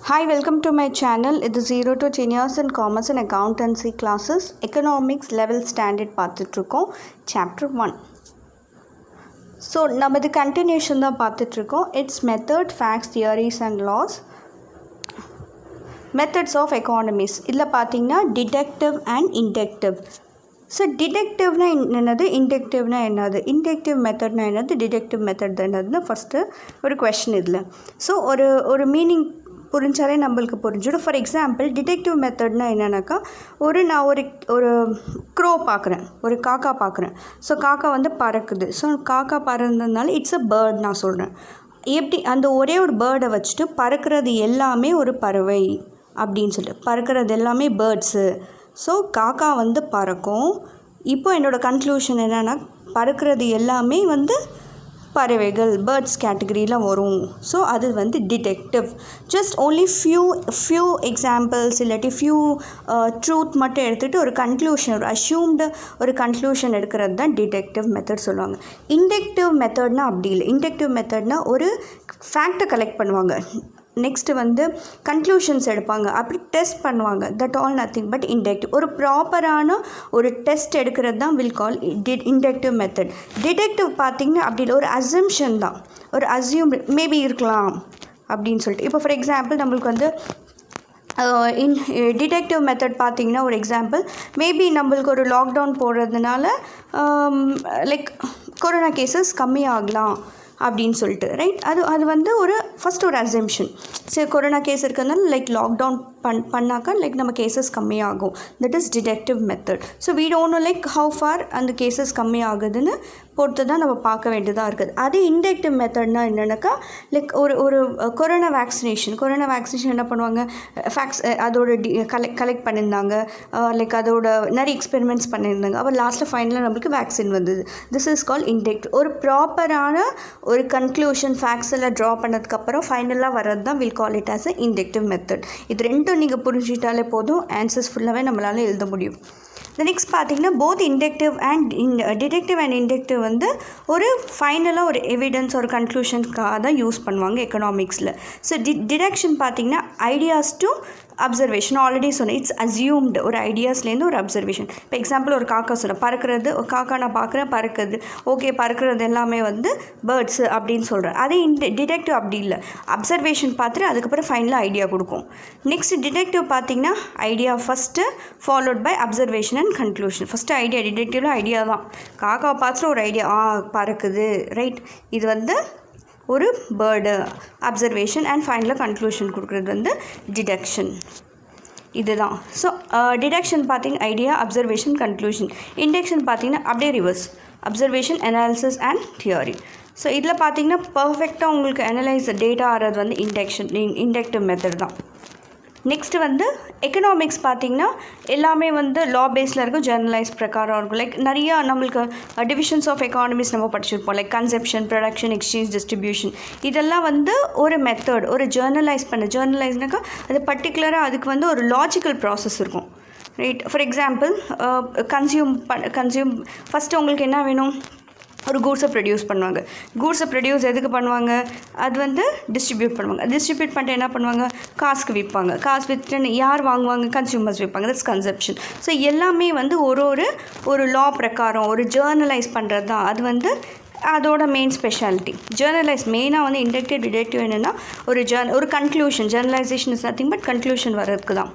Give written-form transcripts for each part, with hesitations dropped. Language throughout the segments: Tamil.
Hi, welcome to my channel. It is 0 to 10 years in commerce and accountancy classes. Economics level standard பார்த்துட்ருக்கோம் chapter 1. So, நமது continuation தான் பார்த்துட்ருக்கோம். It's method, facts, theories and laws. Methods of economies. இதில் பார்த்தீங்கன்னா deductive and inductive. ஸோ டிடெக்டிவ்னா என்னது, இண்டக்டிவ்னா என்னது, இண்டக்டிவ் மெத்தட்னா என்னது, டிடெக்டிவ் மெத்தட் என்னதுன்னு ஃபஸ்ட்டு ஒரு கொஷின் இதில். ஸோ ஒரு மீனிங் புரிஞ்சாலே நம்மளுக்கு புரிஞ்சிடும். ஃபார் எக்ஸாம்பிள் டிடெக்டிவ் மெத்தட்னா என்னென்னாக்கா, நான் ஒரு க்ரோ பார்க்குறேன், ஒரு காக்கா பார்க்குறேன். ஸோ காக்கா வந்து பறக்குது. ஸோ காக்கா பறந்ததுனால இட்ஸ் அ பேர்ட் நான் சொல்கிறேன். எப்படி அந்த ஒரே ஒரு பேர்டை வச்சுட்டு பறக்கிறது எல்லாமே ஒரு பறவை அப்படின்னு சொல்லிட்டு, பறக்கிறது எல்லாமே பேர்ட்ஸு. ஸோ காக்கா வந்து பறக்கும். இப்போ என்னோடய கன்க்ளூஷன் என்னென்னா, பறக்கிறது எல்லாமே வந்து பறவைகள், பேர்ட்ஸ் கேட்டகரியில் வரும். ஸோ அது வந்து detective. Just only few examples இல்லாட்டி ஃபியூ ட்ரூத் மட்டும் எடுத்துகிட்டு ஒரு கன்க்ளூஷன், ஒரு அஷ்யூம்டு ஒரு கன்க்ளூஷன் எடுக்கிறது தான் டிடெக்டிவ் மெத்தட் சொல்லுவாங்க. இண்டக்டிவ் மெத்தட்னால் அப்படி இல்லை. இண்டக்டிவ் மெத்தட்னால் ஒரு ஃபேக்டை கலெக்ட் பண்ணுவாங்க, நெக்ஸ்ட்டு வந்து கன்க்ளூஷன்ஸ் எடுப்பாங்க, அப்படி டெஸ்ட் பண்ணுவாங்க. That all nothing but inductive. ஒரு ப்ராப்பரான ஒரு டெஸ்ட் எடுக்கிறது தான் will call inductive method. Detective பார்த்திங்கன்னா அப்படி இல்லை, ஒரு அசம்ஷன் தான், ஒரு அஸ்யூம் மேபி இருக்கலாம் அப்படின்னு சொல்லிட்டு. இப்போ ஃபார் எக்ஸாம்பிள் நம்மளுக்கு வந்து டிடெக்டிவ் மெத்தட் பார்த்திங்கன்னா ஒரு எக்ஸாம்பிள், மேபி நம்மளுக்கு ஒரு லாக்டவுன் போடுறதுனால லைக் கொரோனா கேசஸ் கம்மியாகலாம் அப்படின்னு சொல்லிட்டு, ரைட். அது வந்து ஒரு ஃபஸ்ட் ஒரு அசம்ஷன். சரி, கொரோனா கேஸ் இருக்கிறதுனால லைக் லாக்டவுன் பண்ணாக்கா லைக் நம்ம கேசஸ் கம்மியாகும். That is detective method. So வீ don't know like how for அந்த கேசஸ் கம்மியாகுதுன்னு பொறுத்து தான் நம்ம பார்க்க வேண்டியதாக இருக்குது. அதே இண்டக்டிவ் மெத்தட்னா என்னென்னாக்கா, லைக் ஒரு கொரோனா வேக்சினேஷன் என்ன பண்ணுவாங்க, ஃபேக்ட்ஸ் அதோட கலெக்ட் பண்ணியிருந்தாங்க, லைக் அதோட நிறைய எக்ஸ்பெரிமெண்ட்ஸ் பண்ணியிருந்தாங்க. அப்புறம் லாஸ்ட்டில் ஃபைனலாக நம்மளுக்கு வேக்சின் வந்தது. This is call inductive. ஒரு ப்ராப்பரான ஒரு கன்க்ளூஷன் ஃபேக்ட்ஸ் எல்லாம் ட்ரா பண்ணதுக்கப்புறம் ஃபைனலாக வர்றது தான் will call it as a inductive method. இது ரெண்டும் நீங்கள் புரிஞ்சிட்டாலே போதும், ஆன்சர்ஸ் ஃபுல்லாகவே நம்மளால் எழுத முடியும். நெக்ஸ்ட் பார்த்திங்கன்னா both inductive and detective and inductive வந்து ஒரு ஃபைனலாக ஒரு எவிடன்ஸ், ஒரு கன்க்ளூஷனுக்காக தான் யூஸ் பண்ணுவாங்க எக்கனாமிக்ஸில். ஸோ டிடக்ஷன் பார்த்திங்கன்னா ஐடியாஸ் டு அப்சர்வேஷன். ஆல்ரெடி சொன்னேன், இட்ஸ் அஸ்யூம்டு. ஒரு ஐடியாஸ்லேருந்து ஒரு அப்சர்வேஷன். இப்போ எக்ஸாம்பிள் ஒரு காக்கா சொன்னேன், பறக்கிறது, ஒரு காக்கா நான் பார்க்குறேன் பறக்குது, ஓகே பறக்கிறது எல்லாமே வந்து பேர்ட்ஸு அப்படின்னு சொல்கிறேன். அதே டிடெக்டிவ் அப்படி இல்லை, அப்சர்வேஷன் பார்த்துட்டு அதுக்கப்புறம் ஃபைனலாக ஐடியா கொடுக்கும். நெக்ஸ்ட் டிடெக்டிவ் பார்த்திங்கன்னா idea first followed by observation and conclusion. First idea, டிடெக்டிவ்ல ஐடியா தான், காக்காவை பார்த்துட்டு ஒரு ஐடியா பறக்குது, ரைட், இது வந்து ஒரு பேர்டு, அப்சர்வேஷன் அண்ட் ஃபைனலாக கன்க்ளூஷன் கொடுக்குறது வந்து டிடக்ஷன். இதுதான். ஸோ டிடக்ஷன் பார்த்திங்கன்னா ஐடியா, அப்சர்வேஷன், கன்க்ளூஷன். இண்டக்ஷன் பார்த்திங்கன்னா அப்படியே reverse, observation, analysis and theory. So இதில் பார்த்திங்கன்னா பர்ஃபெக்டாக உங்களுக்கு அனலைஸ் டேட்டா ஆகிறது வந்து இண்டக்டிவ் மெத்தட் தான். நெக்ஸ்ட்டு வந்து எக்கனாமிக்ஸ் பார்த்திங்கன்னா எல்லாமே வந்து லா பேஸில் இருக்கும், ஜெர்னலைஸ் பிரகாரம் இருக்கும். லைக் நிறையா நம்மளுக்கு டிவிஷன்ஸ் ஆஃப் எக்கானமிஸ் நம்ம படிச்சிருப்போம், like conception, production, exchange, distribution. இதெல்லாம் வந்து ஒரு மெத்தட், ஒரு ஜேர்னலைஸ்னாக்கா அது பர்டிகுலராக அதுக்கு வந்து ஒரு லாஜிக்கல் ப்ராசஸ் இருக்கும், right. For example consume first உங்களுக்கு என்ன வேணும், ஒரு கூட்ஸை ப்ரொடியூஸ் பண்ணுவாங்க. கூட்ஸை ப்ரொடியூஸ் எதுக்கு பண்ணுவாங்க, அது வந்து டிஸ்ட்ரிபியூட் பண்ணுவாங்க. டிஸ்ட்ரிபியூட் பண்ணிட்டு என்ன பண்ணுவாங்க, காசுக்கு விற்பாங்க. காசு விற்றுட்டு யார் வாங்குவாங்க, கன்சியூமர்ஸ் விற்பாங்க. That's conception. ஸோ எல்லாமே வந்து ஒரு லா பிரகாரம் ஒரு ஜேர்னலைஸ் பண்ணுறது தான். அது வந்து அதோட மெயின் ஸ்பெஷாலிட்டி. ஜேர்னலைஸ் மெயினாக வந்து இண்டக்டிவ், டிடெக்டிவ் என்னென்னா ஒரு conclusion. Generalisation is nothing but conclusion வர்றதுக்கு தான்.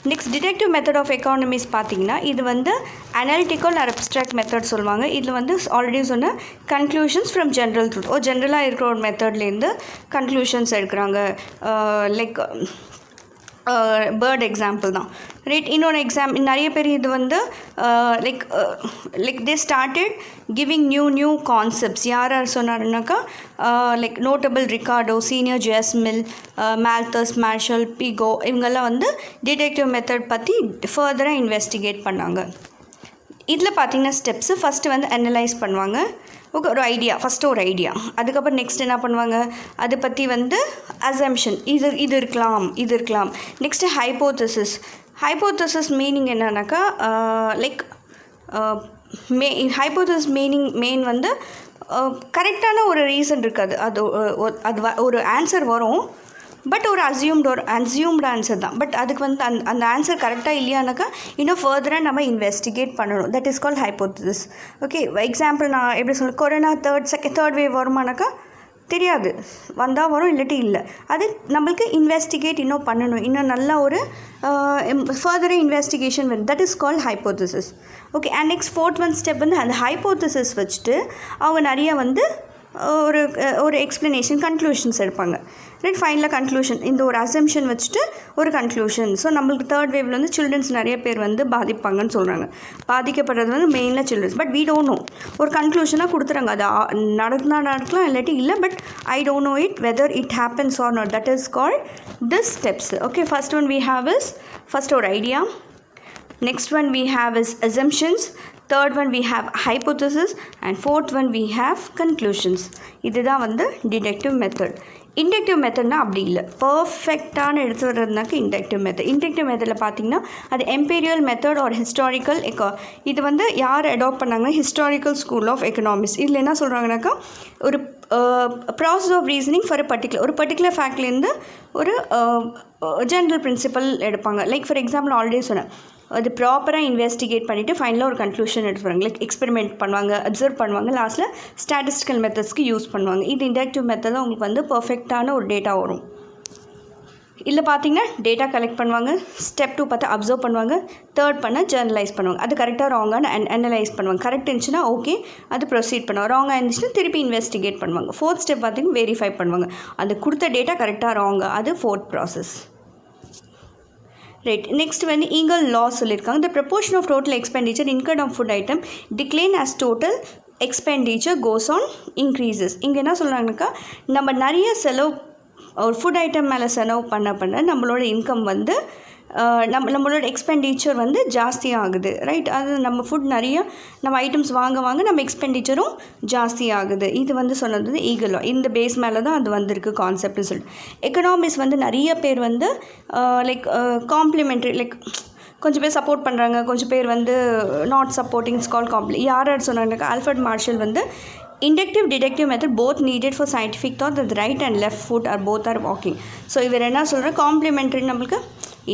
Next detective method of economics பார்த்திங்கன்னா இது வந்து அனாலிட்டிக்கல் ஆர் அப்ஸ்ட்ராக்ட் மெத்தட் சொல்லுவாங்க. இதில் வந்து ஆல்ரெடி சொன்ன கன்க்ளூஷன்ஸ் ஃப்ரம் ஜென்ரல் ட்ரூத், ஜென்ரலாக இருக்கிற ஒரு மெத்தட்லேருந்து கன்க்ளூஷன்ஸ் எடுக்கிறாங்க. லைக் பேர்ட் எக்ஸாம்பிள் தான், ரைட். இன்னொன்று நிறைய பேர் இது வந்து like they started giving new concepts. யார் சொன்னாருன்னாக்கா, like notable Ricardo, Senior J S Mill, Malthus, Marshall, Pigou, இவங்கெல்லாம் வந்து டிடெக்டிவ் மெத்தட் பற்றி ஃபர்தராக இன்வெஸ்டிகேட் பண்ணாங்க. இதில் பார்த்திங்கன்னா ஸ்டெப்ஸு ஃபஸ்ட்டு வந்து அனலைஸ் பண்ணுவாங்க. ஓகே, ஒரு ஐடியா, ஃபஸ்ட்டு ஒரு ஐடியா, அதுக்கப்புறம் நெக்ஸ்ட் என்ன பண்ணுவாங்க, அதை பற்றி வந்து அசம்ஷன், இது இருக்கலாம். நெக்ஸ்ட்டு ஹைப்போதசிஸ் மீனிங் என்னன்னாக்கா, லைக் ஹைப்போதசிஸ் மெயின் வந்து கரெக்டான ஒரு ரீசன் இருக்காது, அது ஒரு ஆன்சர் வரும், பட் ஒரு அசியூம்டு ஆன்சர் தான். பட் அதுக்கு வந்து அந்த ஆன்சர் கரெக்டாக இல்லையானாக்கா இன்னும் ஃபர்தராக நம்ம இன்வெஸ்டிகேட் பண்ணணும். That is called hypothesis. Okay, example நான் எப்படி சொல்ல, கொரோனா தேர்ட் வேவ் வருமானாக்கா தெரியாது, வந்தால் வரும் இல்லாட்டி இல்லை. அது நம்மளுக்கு இன்வெஸ்டிகேட் இன்னும் பண்ணணும், இன்னும் நல்லா ஒரு ஃபர்தராக இன்வெஸ்டிகேஷன் வேணும். That is called hypothesis. Okay, and next fourth one step வந்து அந்த ஹைப்போதசிஸ் வச்சுட்டு அவங்க நிறைய வந்து ஒரு எக்ஸ்ப்ளனேஷன் கன்க்ளூஷன்ஸ் எடுப்பாங்க. ரைட், ஃபைனலாக கன்க்ளூஷன், இந்த ஒரு அசம்ஷன் வச்சுட்டு ஒரு கன்க்ளூஷன். ஸோ நம்மளுக்கு தேர்ட் வேவில் வந்து சில்ட்ரன்ஸ் நிறைய பேர் வந்து பாதிப்பாங்கன்னு சொல்கிறாங்க. பாதிக்கப்படுறது வந்து மெயினாக childrens. But we don't know, ஒரு கன்க்ளூஷனாக கொடுத்துறாங்க. அது நடக்கலாம் இல்லாட்டி இல்லை. But I don't know it whether it happens or not. That is called this steps. Okay, first one we have is first ஒரு idea. Next one we have is assumptions. Third one we have hypothesis. And fourth one we have conclusions. இதுதான் வந்து டிடக்டிவ் மெத்தட். இண்டக்டிவ் மெத்தட்னா அப்படி இல்லை, பர்ஃபெக்டான எடுத்து வர்றதுனாக்க இண்டக்டிவ் மெத்தட். இண்டக்டிவ் மெத்தடில் பார்த்தீங்கன்னா அது எம்பீரியல் மெத்தட் ஆர் ஹிஸ்டாரிக்கல் இது வந்து யார் அடாப்ட் பண்ணாங்கன்னா ஹிஸ்டாரிக்கல் ஸ்கூல் ஆஃப் எக்கனாமிக்ஸ். இதில் என்ன சொல்கிறாங்கனாக்கா ஒரு ப்ராசஸ் ஆஃப் ரீசனிங் ஃபார் ஒரு பர்டிகுலர் ஃபேக்ட்லேருந்து ஒரு ஜென்ரல் பிரின்சிபல் எடுப்பாங்க. லைக் ஃபார் எக்ஸாம்பிள் ஆல்ரெடி சொன்னேன், அது ப்ராப்பராக இன்வெஸ்டிகேட் பண்ணிவிட்டு ஃபைனலாக ஒரு கன்க்ளூஷன் எடுத்துகிறாங்க. லைக் எக்ஸ்பெரிமெண்ட் பண்ணுவாங்க, அப்சர்வ் பண்ணுவாங்க, லாஸ்ட்டில் ஸ்டாட்டிஸ்டிக்கல் மெத்தட்ஸ்க்கு யூஸ் பண்ணுவாங்க. இது இண்டக்டிவ் மெத்தட் தான் உங்களுக்கு வந்து பர்ஃபெக்டான ஒரு டேட்டா வரும். இல்லை பார்த்தீங்கன்னா டேட்டா கலெக்ட் பண்ணுவாங்க, ஸ்டெப் 2 பார்த்து அப்சர்வ் பண்ணுவாங்க, தேர்ட் பண்ண ஜெர்னலைஸ் பண்ணுவாங்க. அது கரெக்டாக ராங்கான அனலைஸ் பண்ணுவாங்க. கரெக்ட் இருந்துச்சுன்னா ஓகே, அது ப்ரொசீட் பண்ணுவாங்க. ராங்காக இருந்துச்சுன்னா திருப்பி இன்வெஸ்டிகேட் பண்ணுவாங்க. ஃபோர்த் ஸ்டெப் பார்த்தீங்கன்னா வெரிஃபை பண்ணுவாங்க, அது கொடுத்த டேட்டா கரெக்டாக ராங்கா. அது ஃபோர்த் ப்ராசஸ். ரைட், நெக்ஸ்ட் வந்து ஈகல் லா சொல்லியிருக்காங்க. The proportion of total expenditure incurred on food item decline as total expenditure goes on increases. இங்கே என்ன சொல்கிறாங்கனாக்கா நம்ம நிறைய செலவு ஒரு ஃபுட் ஐட்டம் மேலே செலவு பண்ண நம்மளோட இன்கம் வந்து நம்மளோட எக்ஸ்பெண்டிச்சர் வந்து ஜாஸ்தி ஆகுது. ரைட், அது நம்ம ஃபுட் நிறைய நம்ம ஐட்டம்ஸ் வாங்க நம்ம எக்ஸ்பெண்டிச்சரும் ஜாஸ்தி ஆகுது. இது வந்து சொன்னது ஈகல் லா. இந்த பேஸ் மேலே தான் அது வந்திருக்கு கான்செப்ட்னு சொல்லிட்டு. எக்கனாமிக்ஸ் வந்து நிறைய பேர் வந்து லைக் காம்ப்ளிமெண்ட்ரி, லைக் கொஞ்சம் பேர் சப்போர்ட் பண்ணுறாங்க, கொஞ்சம் பேர் வந்து நாட் சப்போர்ட்டிங். கால் யார் சொன்னாங்கன்னாக்கா ஆல்ஃபர்ட் மார்ஷல் வந்து inductive deductive method both needed for scientific thought that the right and left foot are both are walking. So இவர் என்ன சொல்கிற காம்ப்ளிமெண்ட்ரி, நம்மளுக்கு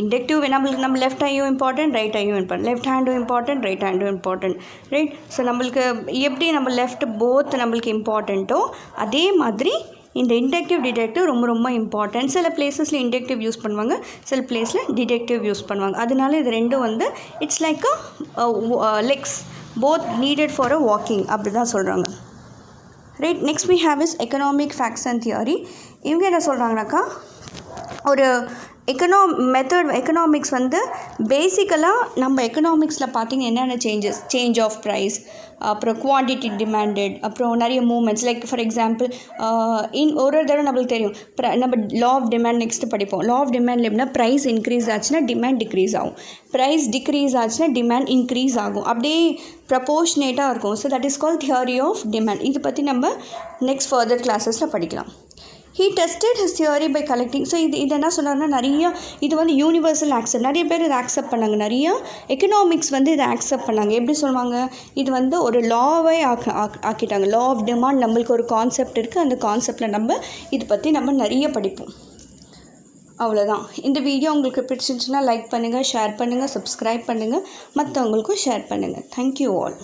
இண்டக்டிவ் நம்மளுக்கு நம்ம லெஃப்ட் ஐயும் இம்பார்ட்டன்ட், ரைட் ஐயும் இம்பார்ட்டன்ட், லெஃப்ட் ஹேண்டும் இம்பார்ட்டன்ட், ரைட் ஹேண்டும் இம்பார்ட்டன்ட். ரைட், ஸோ நம்மளுக்கு எப்படி நம்ம லெஃப்ட் போத் நம்மளுக்கு இம்பார்ட்டண்ட்டோ அதே மாதிரி இந்த இண்டக்டிவ் டிடக்டிவ் ரொம்ப ரொம்ப இம்பார்ட்டன்ட். சில பிளேஸஸில் இண்டக்டிவ் யூஸ் பண்ணுவாங்க, சில பிளேஸில் டிடக்டிவ் யூஸ் பண்ணுவாங்க. அதனால இது ரெண்டும் வந்து it's like legs both needed for a walking அப்படி தான் சொல்கிறாங்க. Right, next we have is economic facts and theory. இவங்க என்ன சொல்கிறாங்கனாக்கா ஒரு எக்கனாமிக்ஸ் வந்து பேசிக்கலாக நம்ம எக்கனாமிக்ஸில் பார்த்திங்கன்னா என்னென்ன சேஞ்ச் ஆஃப் ப்ரைஸ், அப்புறம் குவான்டிட்டி டிமாண்டட், அப்புறம் நிறைய மூமெண்ட்ஸ். லைக் ஃபார் எக்ஸாம்பிள் ஒரு தடவை நம்மளுக்கு தெரியும் நம்ம லா ஆஃப் டிமாண்ட் நெக்ஸ்ட்டு படிப்போம். லா ஆஃப் டிமாண்டில் எப்படின்னா ப்ரைஸ் இன்க்ரீஸ் ஆச்சுன்னா டிமாண்ட் டிக்ரீஸ் ஆகும், ப்ரைஸ் டிக்ரீஸ் ஆச்சுன்னா டிமாண்ட் இன்க்ரீஸ் ஆகும், அப்படியே ப்ரப்போர்ஷனேட்டாக இருக்கும். So that is call theory of demand. இதை பற்றி நம்ம நெக்ஸ்ட் ஃபர்தர் கிளாஸஸில் படிக்கலாம். He tested his theory by collecting. So இது என்ன சொன்னார்னா நிறைய இது வந்து யூனிவர்சல் ஆக்செப்ட், நிறைய பேர் இதை ஆக்செப்ட் பண்ணாங்க, நிறைய எக்கனாமிக்ஸ் வந்து இதை ஆக்செப்ட் பண்ணாங்க. எப்படி சொல்லுவாங்க, இது வந்து ஒரு லாவை ஆக்கிட்டாங்க. லா ஆஃப் டிமாண்ட் நம்மளுக்கு ஒரு கான்செப்ட் இருக்குது, அந்த கான்செப்டில் நம்ம இதை பற்றி நம்ம நிறைய படிப்போம். அவ்வளோதான். இந்த வீடியோ உங்களுக்கு பிடிச்சிருந்துச்சுன்னா லைக் பண்ணுங்கள், ஷேர் பண்ணுங்கள், சப்ஸ்கிரைப் பண்ணுங்கள், மற்றவங்களுக்கும் ஷேர் பண்ணுங்கள். Thank you all.